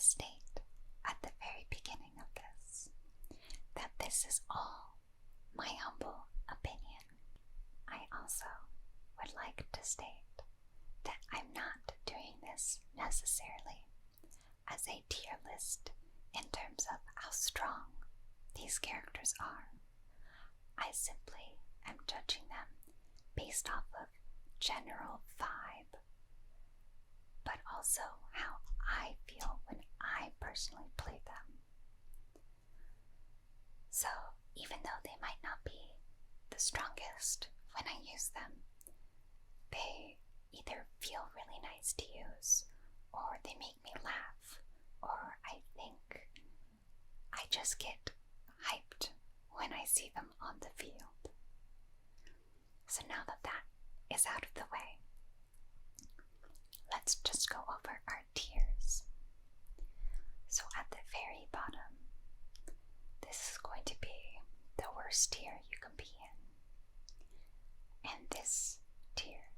state at the very beginning of this that this is all my humble opinion. I also would like to state that I'm not doing this necessarily as a tier list in terms of how strong these characters are. I simply am judging them based off of general vibe, but also how I feel when I personally play them. So even though they might not be the strongest when I use them, they either feel really nice to use, or they make me laugh, or I think I just get hyped when I see them on the field. So now that that is out of the way, let's just go over our tiers. So at the very bottom, this is going to be the worst tier you can be in. And this tier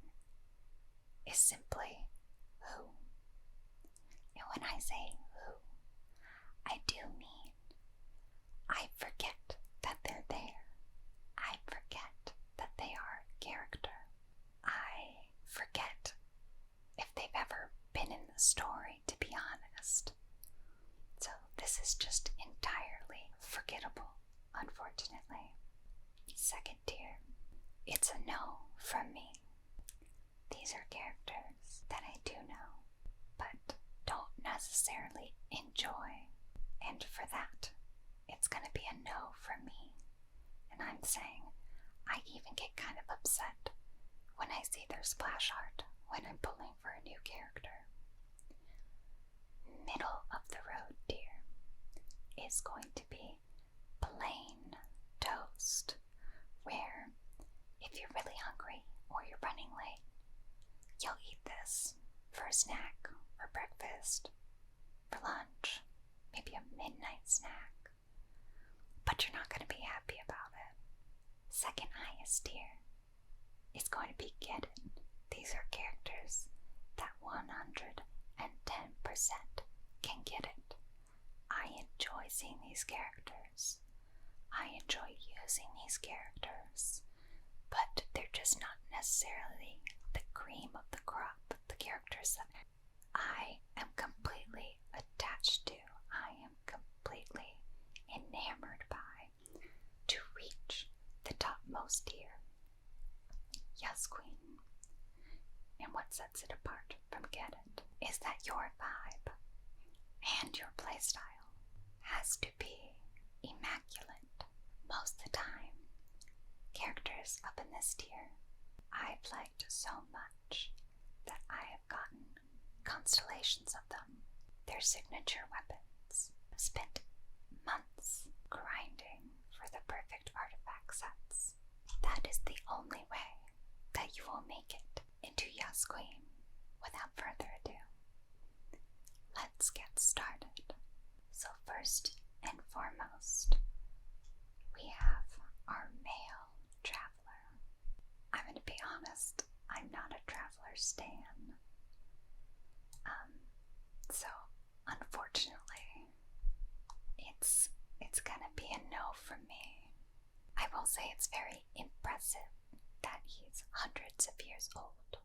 is simply who. And when I say who, I do mean I forget that they're there. I forget that they are a character. I forget if they've ever been in the story, to be honest. So this is just entirely forgettable, unfortunately. Second tier, it's a no from me. These are characters that I do know, but don't necessarily enjoy, and for that, it's gonna be a no from me. And I'm saying I even get kind of upset when I see their splash art when I'm pulling for a new character. Middle of the road tier is going to be plain toast, where if you're really hungry or you're running late, you'll eat this for a snack, for breakfast, for lunch, maybe a midnight snack, but you're not going to be happy about it. Second highest tier is going to be Get It. These are characters that 110% can get it. I enjoy seeing these characters. I enjoy using these characters, but they're just not necessarily the cream of the crop, the characters that I am completely attached to, I am completely enamored by, to reach the topmost tier. Yes, Queen. And what sets it apart from Get It is that your vibe and your playstyle has to be immaculate. Most of the time, characters up in this tier I've liked so much that I have gotten constellations of them. Their signature weapons. Spent months grinding for the perfect artifact sets. That is the only way that you will make it into Yes Queen. Without further ado, let's get started. So first and foremost, we have our male traveler. I'm going to be honest, I'm not a traveler stan. So unfortunately, it's gonna be a no from me. I will say it's very impressive that he's hundreds of years old.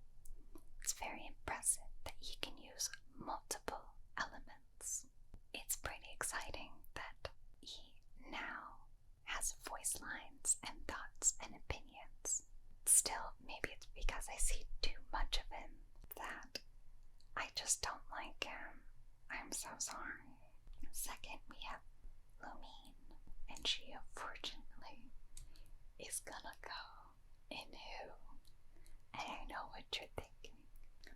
It's very impressive that he can use multiple elements. It's pretty exciting that he now has voice lines and thoughts and opinions. Still, maybe it's because I see too much of him that I just don't like him. I'm so sorry. Second, we have Lumine, and she unfortunately is gonna go in who? And I know what you're thinking.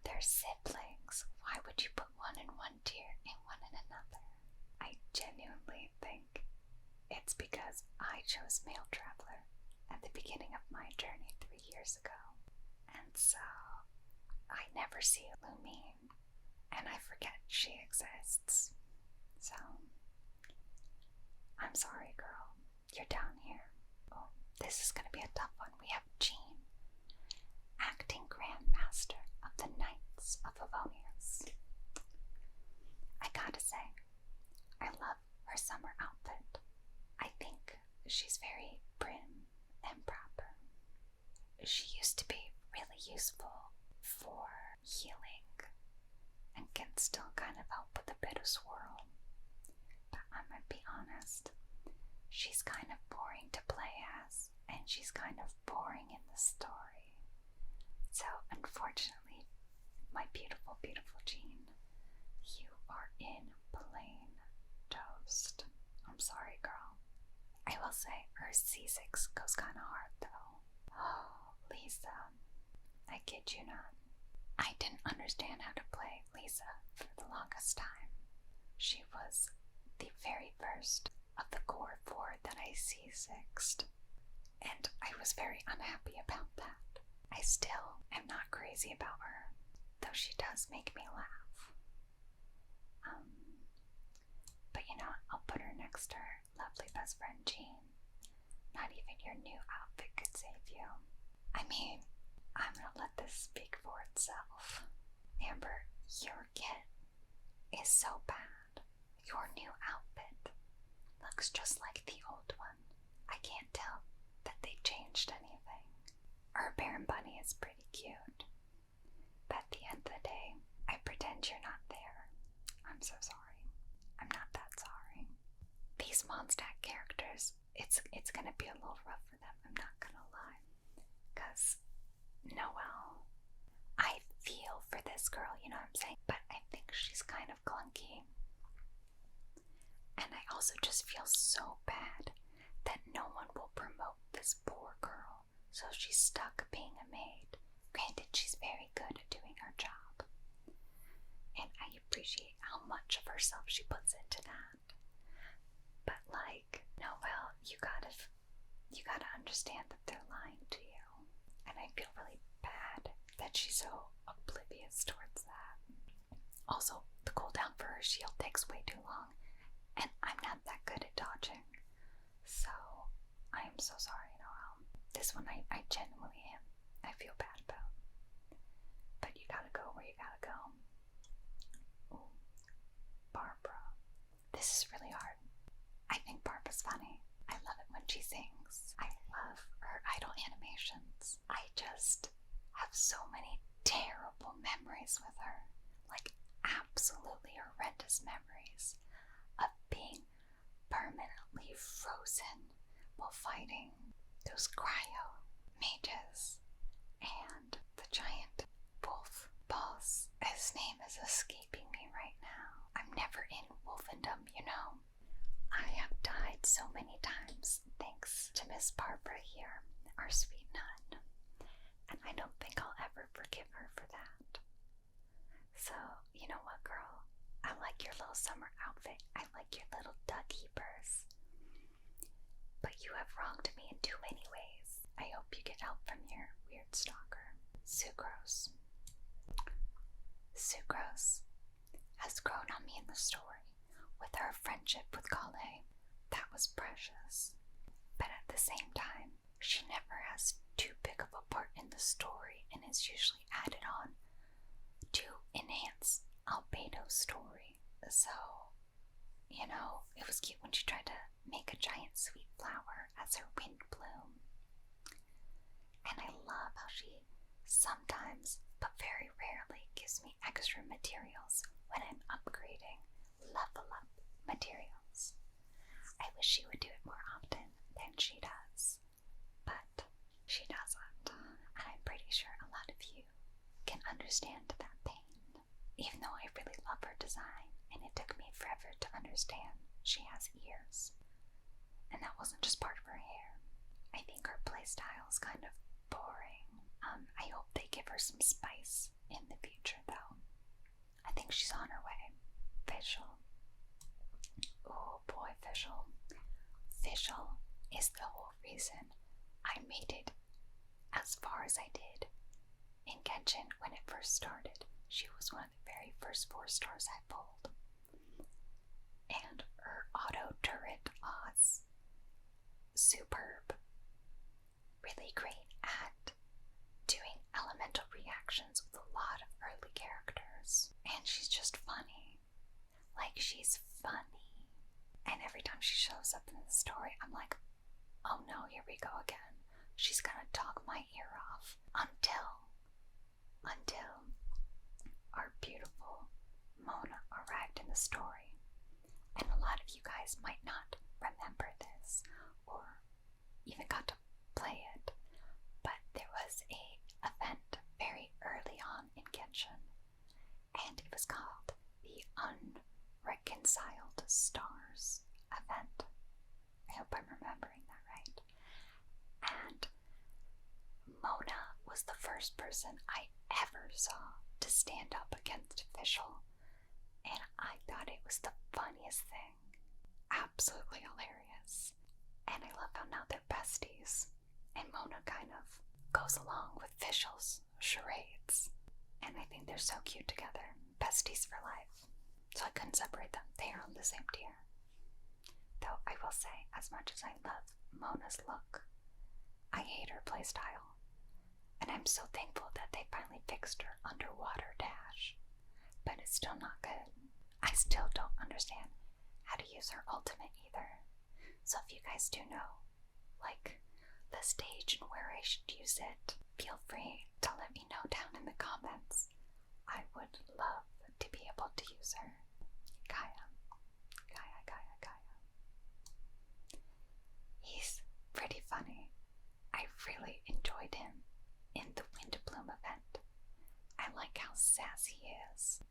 They're siblings. Why would you put one in one tier and one in another? I genuinely think it's because I chose Male Traveler at the beginning of my journey 3 years ago. And so I never see Lumine, and I forget she exists. So I'm sorry, girl. You're down here. Oh, this is gonna be a tough one. We have Jean, acting Grand Master of the Knights of Favonius. I gotta say. I love her summer outfit. I think she's very prim and proper. She used to be really useful for healing and can still kind of help with a bit of swirl. But I'm gonna be honest, she's kind of boring to play as, and she's kind of boring in the story. So unfortunately, my beautiful, beautiful Jean, you are in plain toast. I'm sorry, girl. I will say her C6 goes kind of hard though. Oh, Lisa, I kid you not. I didn't understand how to play Lisa for the longest time. She was the very first of the core 4 that I C6'd, and I was very unhappy about that. I still am not crazy about her, though she does make me laugh. But you know, I'll put her next to her lovely best friend Jean. Not even your new outfit could save you. I mean, I'm gonna let this speak for itself. Amber, your kit is so bad. Your new outfit looks just like the old one. I can't tell that they changed anything. Our Baron Bunny is pretty cute, but at the end of the day, I pretend you're not there. I'm so sorry. I'm not that sorry. These Mondstadt characters, it's gonna be a little rough for them, I'm not gonna lie. Cause, Noelle, I feel for this girl, you know what I'm saying? But I think she's kind of clunky. And I also just feel so bad that no one will promote this poor girl, so she's stuck being a maid. Granted, she's very good at doing her job, and I appreciate how much of herself she puts into that. But like, Noelle, you gotta understand that they're lying to you, and I feel really bad that she's so oblivious towards that. Also, the cooldown for her shield takes way too long, and I'm not that good at dodging, so I am so sorry, Noelle. This one I genuinely am. I feel bad about. But you gotta go where you gotta go. Ooh. Barbara. This is really hard. I think Barbara's funny. I love it when she sings. I love her idol animations. I just have so many terrible memories with her. Like, absolutely horrendous memories of being permanently frozen while fighting those cryo mages and the giant wolf boss. His name is escaping me right now. I'm never in wolfendom, you know. I have died so many times thanks to Miss Barbara here, our sweet nun, and I don't think I'll ever forgive her for that. So, you know what, girl? I like your little summer outfit. I like your little duck keepers. But you have wronged me in too many ways. I hope you get help from your weird stalker. Sucrose. Sucrose has grown on me in the story with her friendship with Klee. That was precious. But at the same time, she never has too big of a part in the story and is usually added on to enhance Albedo's story. So, you know, it was cute when she tried to make a giant sweet flower as her wind bloom. And I love how she sometimes, but very rarely, gives me extra materials when I'm upgrading level up materials. I wish she would do it more often than she does, but she doesn't, and I'm pretty sure a lot of you can understand that pain. Even though I really love her design, and it took me forever to understand she has ears, and that wasn't just part of her hair. I think her playstyle is kind of boring. I hope they give her some spice in the future, though. I think she's on her way. Fischl. Oh boy, Fischl. Fischl is the whole reason I made it as far as I did in Genshin when it first started. She was one of the very first 4 stars I pulled. And her auto turret odds, superb. Really great at doing elemental reactions with a lot of early characters. And she's just funny. Like, Like, she's funny. And every time she shows up in the story, I'm like, oh no, here we go again. She's gonna talk my ear off until our beautiful Mona arrived in the story. And a lot of you guys might not remember this or even got to play it, but there was a event very early on in Genshin, and it was called the Unreconciled Stars event. I hope I'm remembering that right. And Mona was the first person I ever saw to stand up against Fischl, and I thought it was the funniest thing. Absolutely hilarious. And I love how now they're besties, and Mona kind of goes along with Fischl's charades, and I think they're so cute together. Besties for life. So I couldn't separate them. They are on the same tier. Though I will say, as much as I love Mona's look, I hate her playstyle. And I'm so thankful that they finally fixed her underwater dash. But it's still not good. I still don't understand how to use her ultimate either. So if you guys do know, like, the stage and where I should use it, feel free to let me know down in the comments. I would love to be able to use her. Kaeya. He's pretty funny. I really enjoyed him in the Wind Bloom event. I like how sassy he is.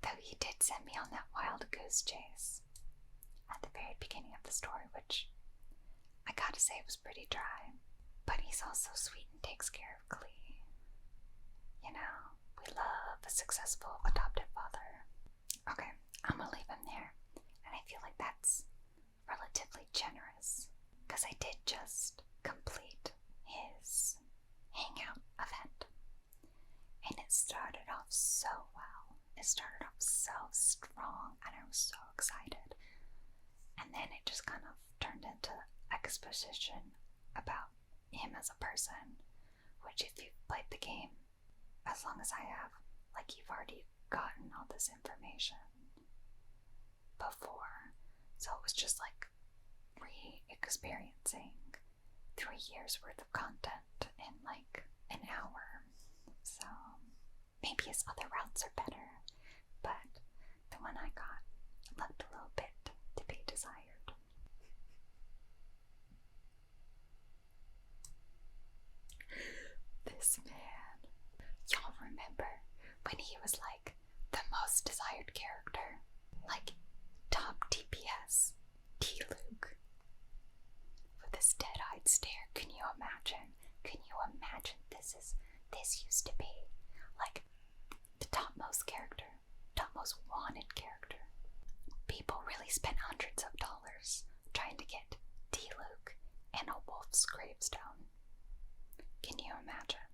Though he did send me on that wild goose chase at the very beginning of the story, which I gotta say was pretty dry. But he's also sweet and takes care of Klee. You know, we love a successful adoptive father. Okay, I'm gonna leave him there, and I feel like that's relatively generous, because I did just complete his hangout event, and it started off so well. It started off so strong, and I was so excited. And then it just kind of turned into exposition about him as a person, which if you've played the game as long as I have, like, you've already gotten all this information before. So it was just like re-experiencing 3 years worth of content in like an hour. So maybe his other routes are better, but the one I got left a little bit to be desired. This man, y'all remember when he was like the most desired character, like top DPS, Diluc, with his dead-eyed stare? Can you imagine? This used to be like the topmost character, topmost wanted character. People really spent hundreds of dollars trying to get Diluc and a wolf's gravestone. Can you imagine?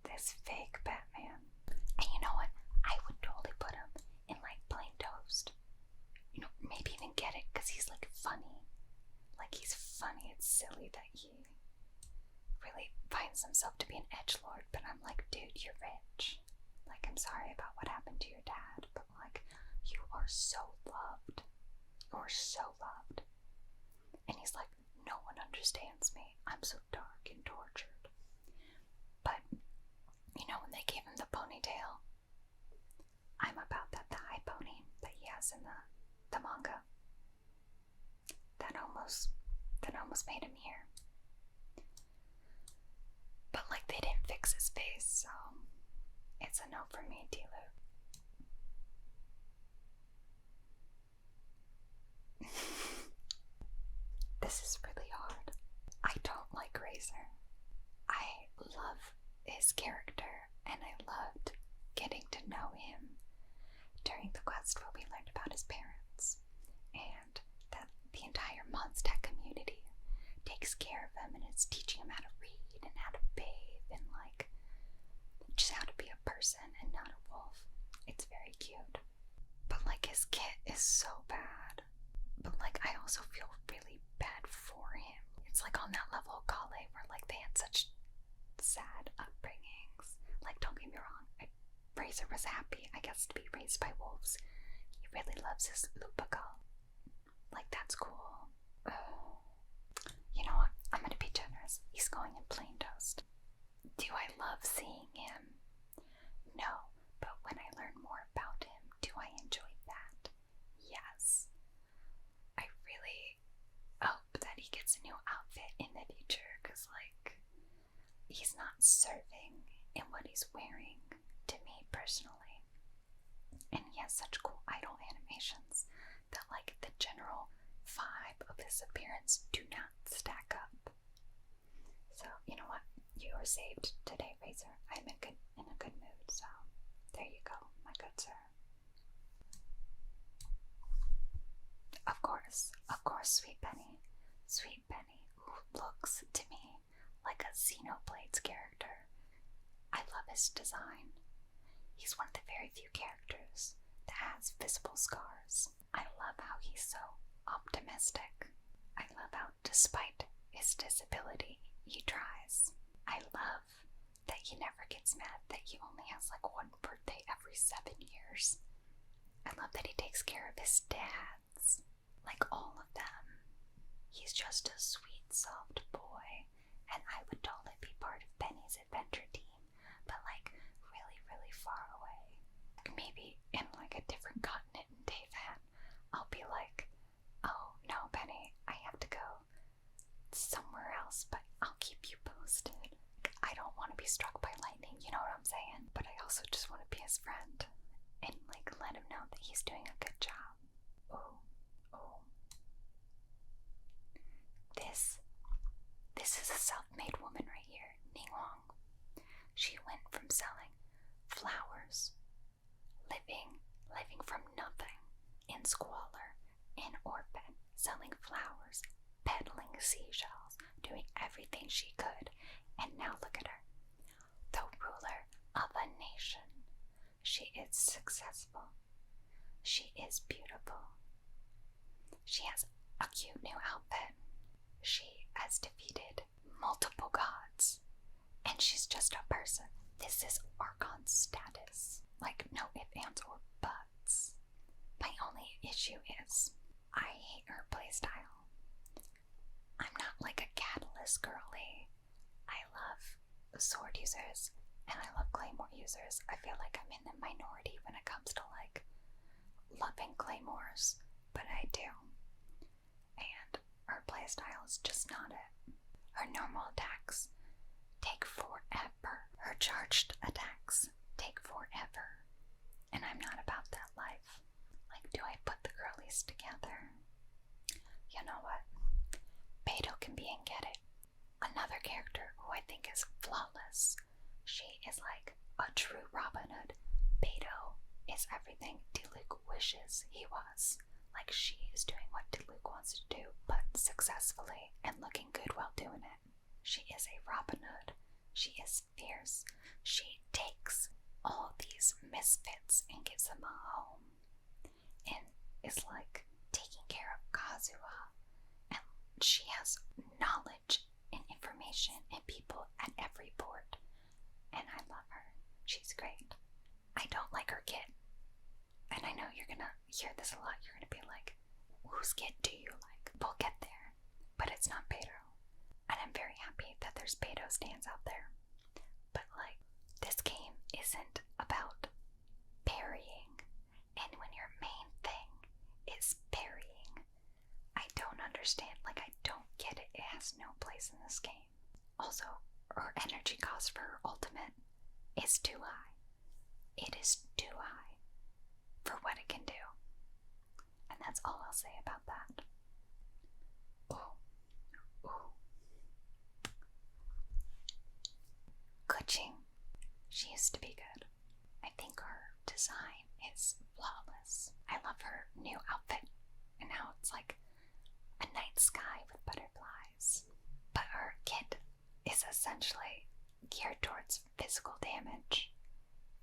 This fake Batman. And you know what? I would totally put him in like plain toast. You know, maybe even get it because he's like funny. Like, he's funny. It's silly that he really finds himself to be an edgelord, but I'm like, dude, you're rich. Like, I'm sorry about what happened to your dad, but like, you are so loved. You're so loved. And he's like, no one understands me. I'm so dark and tortured. But, you know, when they gave him the ponytail, I'm about that, the high pony that he has in the manga. That almost made him here. But like, they didn't fix his face, so it's a no for me, Diluc. This is really hard. I don't like Razor. I love his character, and I loved getting to know him during the quest where we learned about his parents, and that the entire Mondstadt community takes care of him and is teaching him how to read and how to bathe and like just how to be a person and not a wolf. It's very cute. But like, his kit is so bad. But like, I also feel really bad for him. It's like on that level of Klee where like they had such sad upbringings. Like, don't get me wrong, Razor was happy, I guess, to be raised by wolves. He really loves his Lupical. Like, that's cool. You know what? I'm gonna be generous. He's going in plain toast. Do I love seeing him? No, but when I learn more about him, do I enjoy that? Yes. I really hope that he gets a new outfit in the future, because, like, he's not serving in what he's wearing to me personally. And he has such cool idol animations that, like, the general vibe of his appearance do not stack up. So, you know what? You were saved today, Razor. I'm in a good mood, so there you go, my good sir. Of course, Sweet Benny. Sweet Benny, who looks to me like a Xenoblades character. I love his design. He's one of the very few characters that has visible scars. I love how he's so optimistic. I love how, despite his disability, he tries. I love that he never gets mad that he only has like one birthday every 7 years. I love that he takes care of his dads, like all of them. He's just a sweet, soft boy, and I would totally be part of Benny's adventure team, but like really, really far away. Maybe in like a different continent in Teyvat, I'll be like, oh no, Benny, I have to go somewhere else, but I'll keep you posted. I don't want to be struck by lightning, you know what I'm saying? But I also just want to be his friend and like let him know that he's doing a good job. Oh. This is a self-made woman right here, Ningguang. She went from selling flowers, living from nothing, in squalor, in orphan, selling flowers, peddling seashells, doing everything she could, and now look at her, the ruler of a nation. She is successful. She is beautiful. She has a cute new outfit. She has defeated multiple gods, and she's just a person. This is Archon's status. Like, no ifs, ands, or buts. My only issue is, I hate her playstyle. I'm not like a catalyst girly. I love sword users, and I love claymore users. I feel like I'm in the minority when it comes to, like, loving claymores, but I do. And her playstyle is just not it. Her normal attacks take forever. Her charged attacks take forever. And I'm not about that life. Like, do I put the girlies together? You know what? Beidou can be and get it. Another character who I think is flawless. She is like a true Robin Hood. Beidou is everything Diluc wishes he was. Like, she is doing what Diluc wants to do, but successfully and looking good while doing it. She is a Robin Hood. She is fierce. She takes all these misfits and gives them a home. And is like taking care of Kazuha. And she has knowledge and information and people at every port. And I love her. She's great. I don't like her kid. And I know you're gonna hear this a lot. You're gonna be like, whose kid do you like? We'll get there. But it's not Beidou. And I'm very happy that there's Beidou stands out there. But like, this game isn't about parrying. And when your main thing is parrying, I don't understand. Like, I don't get it. It has no place in this game. Also, her energy cost for her ultimate is too high. It is too high for what it can do. And that's all I'll say about that. Ooh. Keqing. She used to be good. I think her design is flawless. I love her new outfit and how it's like a night sky with butterflies. But her kit is essentially geared towards physical damage,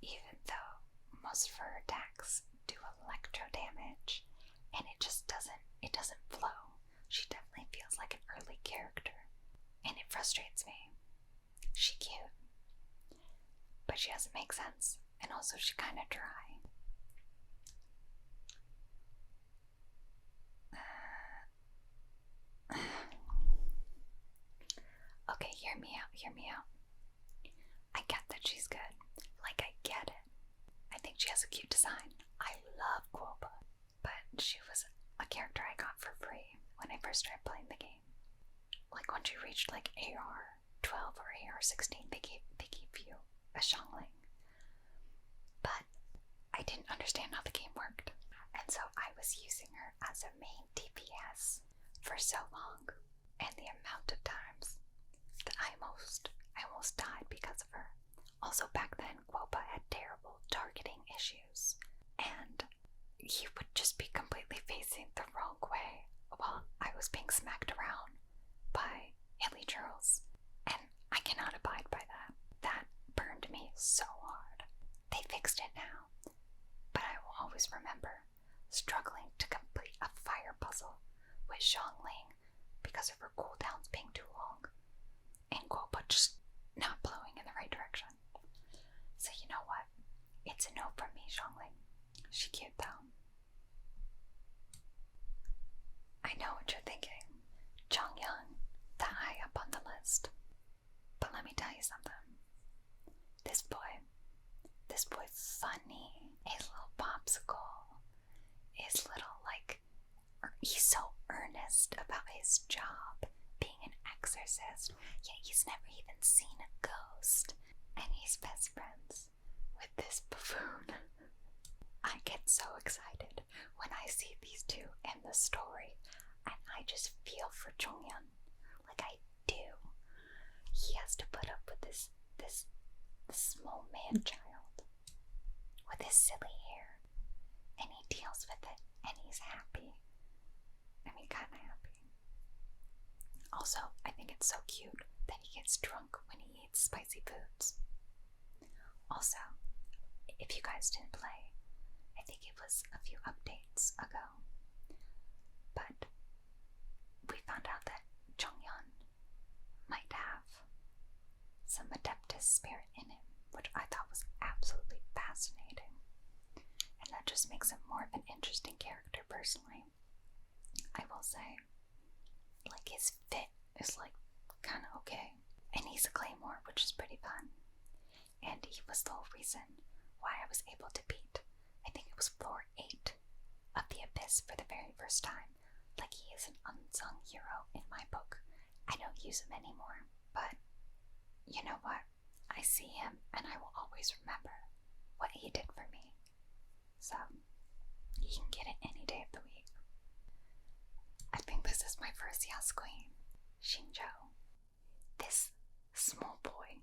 even though most of her attacks do electro damage, and it doesn't flow. She definitely feels like an early character, and it frustrates me. She's cute, but she doesn't make sense, and also she's kind of dry. hear me out, hear me out. I get that she's good. Like, I get it. I think she has a cute design. I love Quoba. But she was a character I got for free when I first started playing the game. Like, once you reached, like, AR 12 or AR 16, they gave you a Xiangling. But I didn't understand how the game worked. And so I was using her as a main DPS for so long. And the amount of times that I almost died because of her. Also, back then, Quoba had terrible targeting issues. And he would just be completely facing the wrong way while I was being smacked around by hilly churls. And I cannot abide by that. That burned me so hard. They fixed it now. But I will always remember struggling to complete a fire puzzle with Xiangling because of her cooldowns being too long. And Quoba just not blowing in the right direction. So you know what? It's a no from me, Xiangling. She cute though. I know what you're thinking. Chongyun, that high up on the list. But let me tell you something. This boy's funny. His little popsicle. His little, like, he's so earnest about his job, being an exorcist, yet he's never even seen a ghost. And he's best friends with this buffoon. I get so excited when I see these two in the story, and I just feel for Chongyun. Like, I do. He has to put up with this small man child with his silly hair, and he deals with it, and he's happy. I mean, kinda happy. Also, I think it's so cute that he gets drunk when he eats spicy foods. Also, if you guys didn't play, I think it was a few updates ago, but we found out that Chongyun might have some Adeptus spirit in him, which I thought was absolutely fascinating. And that just makes him more of an interesting character personally. I will say, like, his fit is, like, kinda okay. And he's a claymore, which is pretty fun. And he was the whole reason why I was able to beat, I think it was floor 8 of the Abyss for the very first time. Like, he is an unsung hero in my book. I don't use him anymore, but you know what? I see him and I will always remember what he did for me. So, you can get it any day of the week. I think this is my first Yas Queen, Xingqiu. This small boy,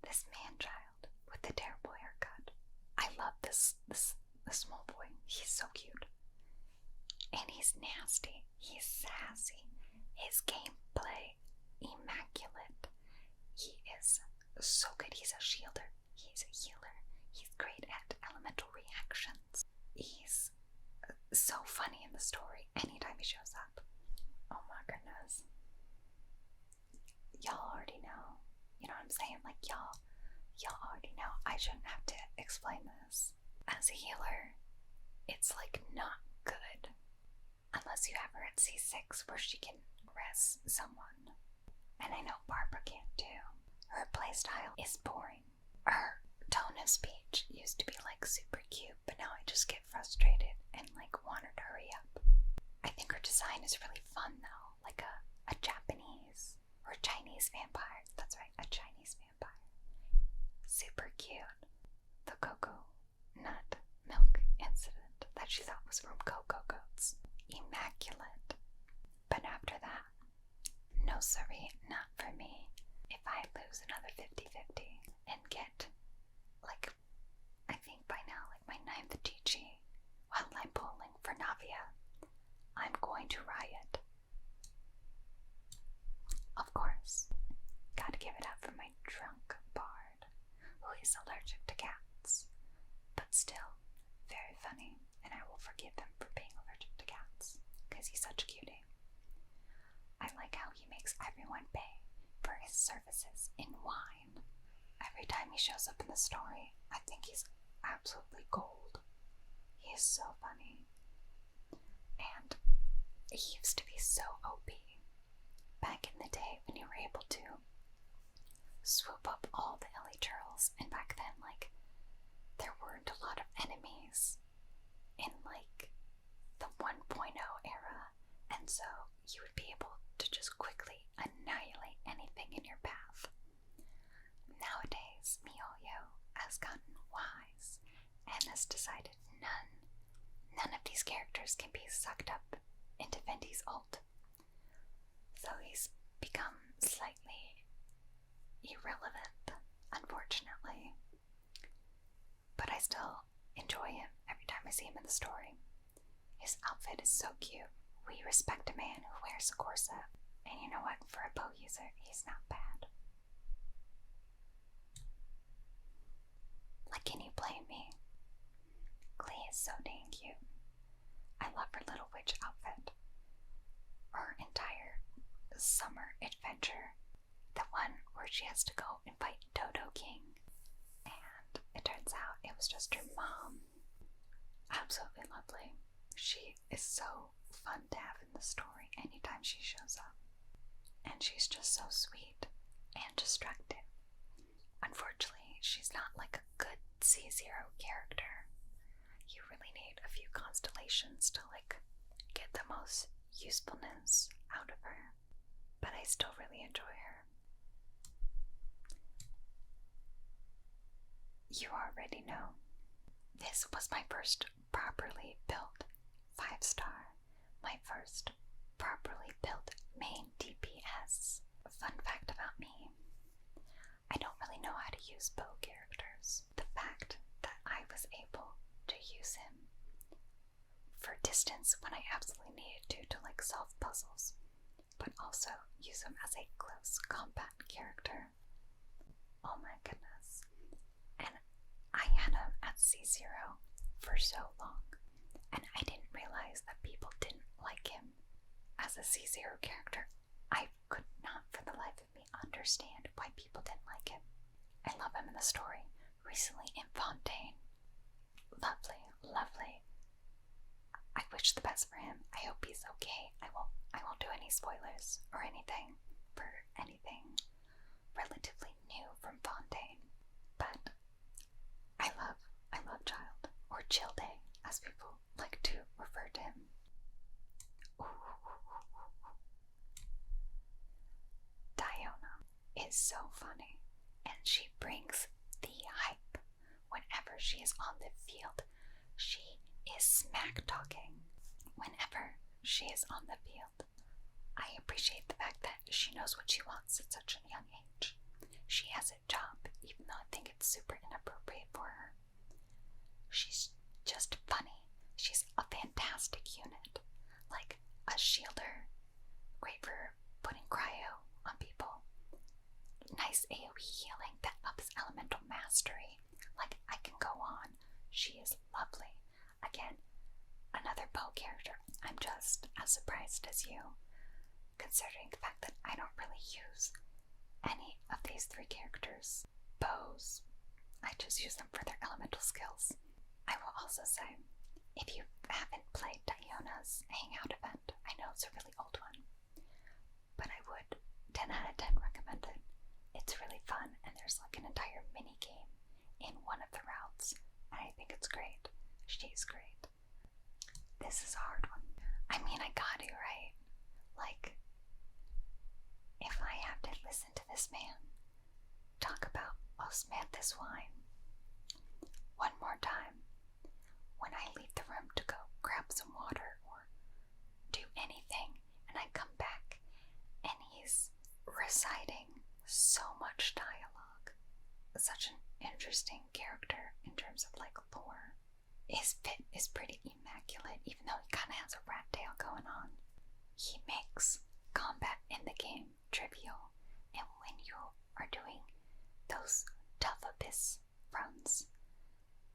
this man-child with the terrible haircut. I love this small boy. He's so cute. And he's nasty. He's sassy. His gameplay, immaculate. He is so good. He's a shielder. He's a healer. He's great at elemental reactions. He's so funny in the story anytime he shows up. Oh my goodness. Y'all already know. You know what I'm saying? Like, y'all already know. I shouldn't have to explain this. As a healer, it's like not good. Unless you have her at C6 where she can res someone. And I know Barbara can't too. Her playstyle is boring. Her tone of speech used to be like super cute, but now I just get frustrated and like want her to hurry up. I think her design is really fun though. Like a Japanese or Chinese vampire. That's right, a Chinese vampire. Super cute. The cocoa nut milk incident that she thought was from Cocoa Goats. Immaculate. But after that, no sorry, not for me. If I lose another 50-50 and get, like, I think by now, like my 9th Qiqi, while I'm polling for Navia, I'm going to riot. Of course, gotta give it up for my drunk bard, who is allergic to cats, but still very funny, and I will forgive him for being allergic to cats, because he's such a cutie. I like how he makes everyone pay for his services in wine. Every time he shows up in the story, I think he's absolutely gold. He is so funny. And he used to be so OP. Back in the day when you were able to just decided none of these characters can be sucked up into Venti's ult. So he's become slightly irrelevant, unfortunately. But I still enjoy him every time I see him in the story. His outfit is so cute. We respect a man who wears a corset. And you know what? For a bow user, he's not bad. Like, can you blame me? Klee is so dang cute. I love her little witch outfit. Her entire summer adventure. The one where she has to go and fight Dodo King. And it turns out it was just her mom. Absolutely lovely. She is so fun to have in the story anytime she shows up. And she's just so sweet and destructive. Unfortunately, she's not like a good C0 character. You really need a few constellations to like get the most usefulness out of her. But I still really enjoy her. You already know. This was my first properly built 5-star. My first properly built main DPS. Fun fact about me. I don't really know how to use bow characters. The fact that I was able to use him for distance when I absolutely needed to like solve puzzles, but also use him as a close combat character. Oh my goodness. And I had him at C0 for so long, and I didn't realize that people didn't like him as a C0 character. I could not for the life of me understand why people didn't like him. I love him in the story. Recently in Fontaine. Lovely, lovely. I wish the best for him. I hope he's okay. I won't do any spoilers or anything for anything relatively new from Fontaine. But I love Child, or Childe, as people like to refer to him. Diona is so funny, and she brings the hype whenever she is on the field. She is smack talking whenever she is on the field. I appreciate the fact that she knows what she wants at such a young age. She has a job, even though I think it's super inappropriate for her. She's just funny. She's a fantastic unit. Like a shielder. Great for putting cryo on people. Nice AoE healing that ups elemental mastery. Like, I can go on. She is lovely. Again, another bow character. I'm just as surprised as you, considering the fact that I don't really use any of these 3 characters. Bows. I just use them for their elemental skills. I will also say, if you haven't played Diona's Hangout event, I know it's a really old one, but I would 10 out of 10 recommend it. It's really fun, and there's like an entire mini game in one of the routes, and I think it's great. She's great. This is a hard one. I mean, I got it, right? Like, if I have to listen to this man talk about osmanthus wine one more time when I leave the room to go grab some water or do anything, and I come back and he's reciting so much dialogue. Such an interesting character in terms of like lore. His fit is pretty immaculate, even though he kind of has a rat tail going on. He makes combat in the game trivial, and when you are doing those tough abyss runs,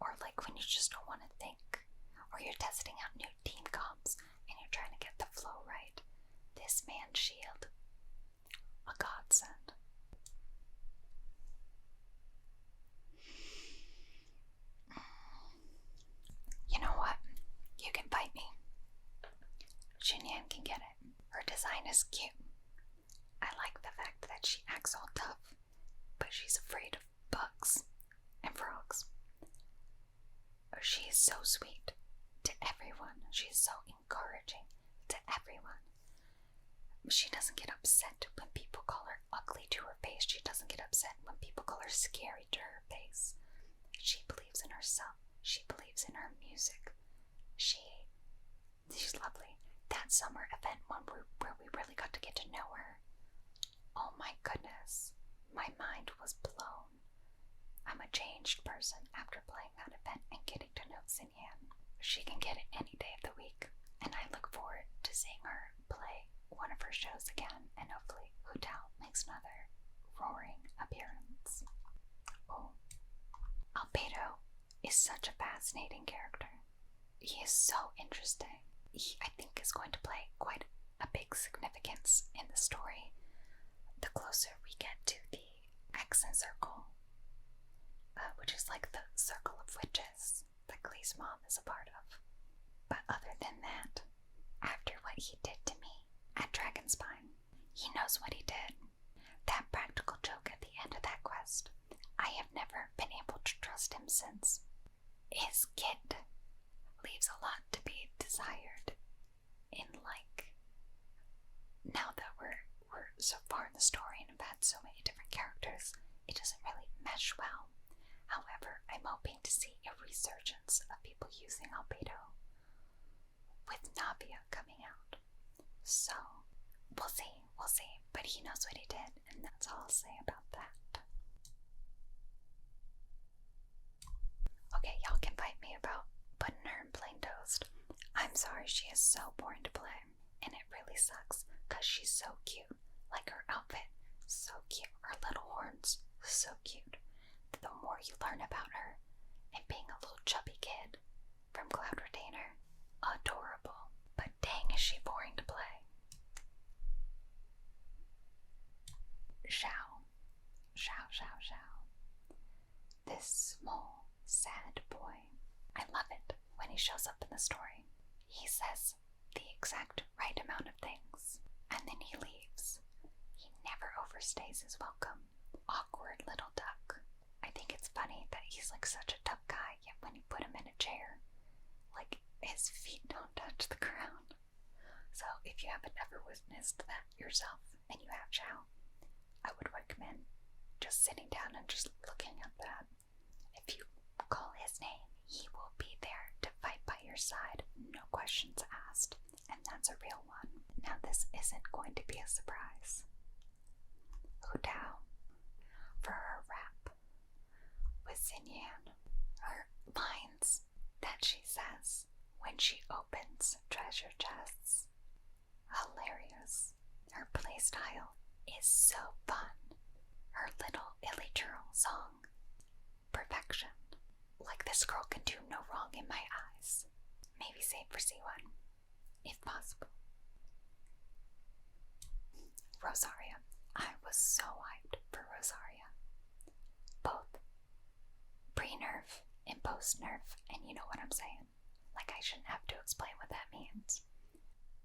or like when you just don't want to think, or you're testing out new team comps and you're trying to get the flow right, this man's shield, a godsend. You know what? You can bite me. Xinyan can get it. Her design is cute. I like the fact that she acts all tough, but she's afraid of bugs and frogs. She is so sweet to everyone. She is so encouraging to everyone. She doesn't get upset when people call her ugly to her face. She doesn't get upset when people call her scary to her face. She believes in herself. She believes in her music. She's lovely. That summer event one where we really got to get to know her. Oh my goodness. My mind was blown. I'm a changed person after playing that event and getting to know Xinyan. She can get it any day of the week, and I look forward to seeing her play one of her shows again, and hopefully Hu Tao makes another roaring appearance. Oh. Albedo is such a fascinating character. He is so interesting. He, I think, is going to play quite a big significance in the story the closer we get to the Xen Circle, which is like the circle of witches that Klee's mom is a part of. But other than that, after what he did to me at Dragonspine, he knows what he did. That practical joke at the end of that quest, I have never been able to trust him since. His kid leaves a lot to be desired in, like, now that we're so far in the story and have had so many different characters, it doesn't really mesh well. However, I'm hoping to see a resurgence of people using Albedo with Navia coming out. So, we'll see, but he knows what he did, and that's all I'll say about that. Okay, y'all can fight me about putting her in plain toast. I'm sorry, she is so boring to play, and it really sucks, because she's so cute. Like her outfit, so cute. Her little horns, so cute. The more you learn about her, and being a little chubby kid from Cloud Retainer, adorable. But dang, is she boring to play. Xiao. This small, sad boy. I love it when he shows up in the story. He says the exact right amount of things, and then he leaves. He never overstays his welcome. Awkward little duck. I think it's funny that he's like such a tough guy, yet when you put him in a chair, like his feet don't touch the ground. So if you haven't ever witnessed that yourself and you have Xiao, I would recommend just sitting down and just looking at that. If you call his name, he will be there to fight by your side, no questions asked, and that's a real one. Now this isn't going to be a surprise. Hu Tao, for her rap with Xinyan, her lines that she says when she opens treasure chests, hilarious. Her playstyle is so fun. Her little illiturl song, perfection. Like this girl can do no wrong in my eyes. Maybe save for C1, if possible. Rosaria. I was so hyped for Rosaria. Both pre-nerf and post-nerf, and you know what I'm saying. Like I shouldn't have to explain what that means.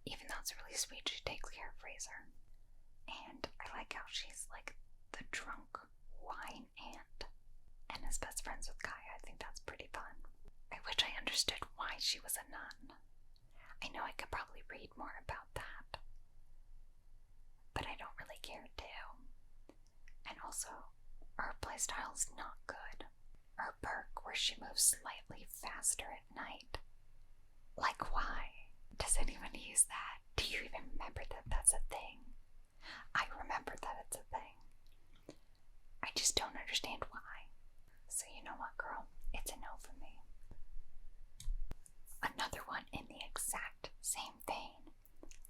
Even though it's really sweet, she takes care of Fraser. And I like how she's like the drunk wine aunt and is best friends with Kaeya. I think that's pretty fun. I wish I understood why she was a nun. I know I could probably read more about that, but I don't really care to. And also, her playstyle's not good. Her perk where she moves slightly faster at night. Like why? Does anyone use that? Do you even remember that that's a thing? I remember that it's a thing. I just don't understand why. So you know what, girl? It's a no for me. Another one in the exact same vein.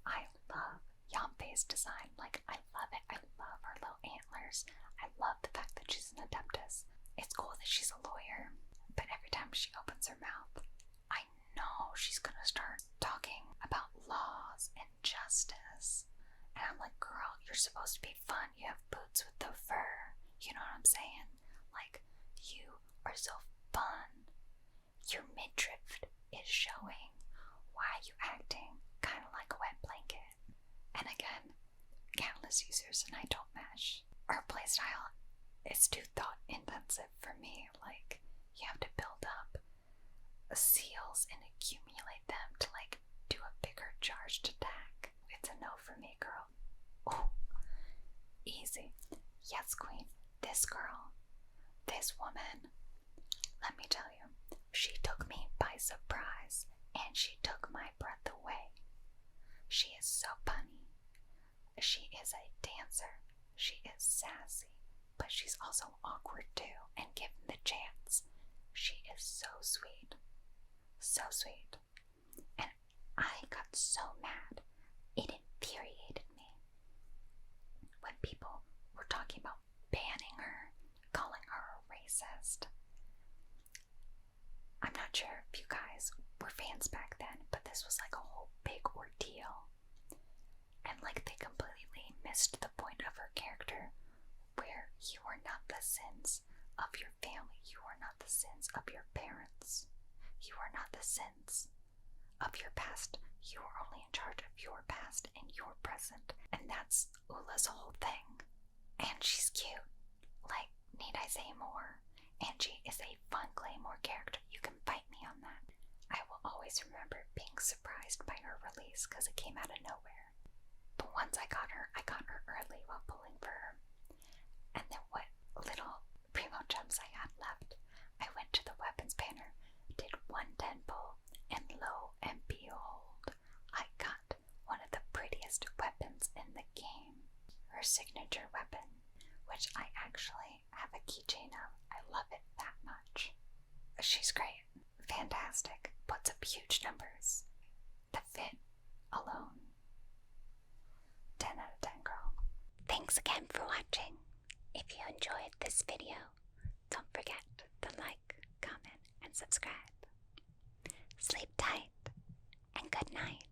I love Yanfei's design. Like, I love it. I love her little antlers. I love the fact that she's an adeptus. It's cool that she's a lawyer, but every time she opens her mouth, I know she's gonna start talking about laws and justice. And I'm like, girl, you're supposed to be fun. You have boots with the fur. You know what I'm saying? Like, you are so fun. Your midriff is showing. Why are you acting kind of like a wet blanket? And again, countless users and I don't mesh. Our playstyle is too thought intensive for me. Like, you have to build up seals and accumulate them to like do a bigger charged attack. It's a no for me, girl. Oh, easy. Yes, queen. This girl, this woman, let me tell you, She took me by surprise, and she took my breath away. She is so funny. She is a dancer. She is sassy, but she's also awkward too, and given the chance, she is so sweet. So sweet. And I got so mad. It infuriated me when people were talking about banning her, calling her a racist. I'm not sure if you guys were fans back then, but this was like a whole big ordeal. And like they completely missed the point of her character, where you are not the sins of your family, you are not the sins of your parents, you are not the sins of your past, you are only in charge of your past and your present. And that's Ula's whole thing. And she's cute. Like, need I say more? And she is a fun Claymore character. You can fight me on that. I will always remember being surprised by her release because it came out of nowhere. But once I got her early while pulling for her. And then what little primo gems I had left, I went to the weapons banner, did 110 pull, and lo and behold, I got one of the prettiest weapons in the game. Her signature weapon, which I actually have a keychain of. I love it that much. She's great. Fantastic. Puts up huge numbers. The fit alone. 10 out of 10, girl. Thanks again for watching. If you enjoyed this video, don't forget to like, comment, and subscribe. Sleep tight, and good night.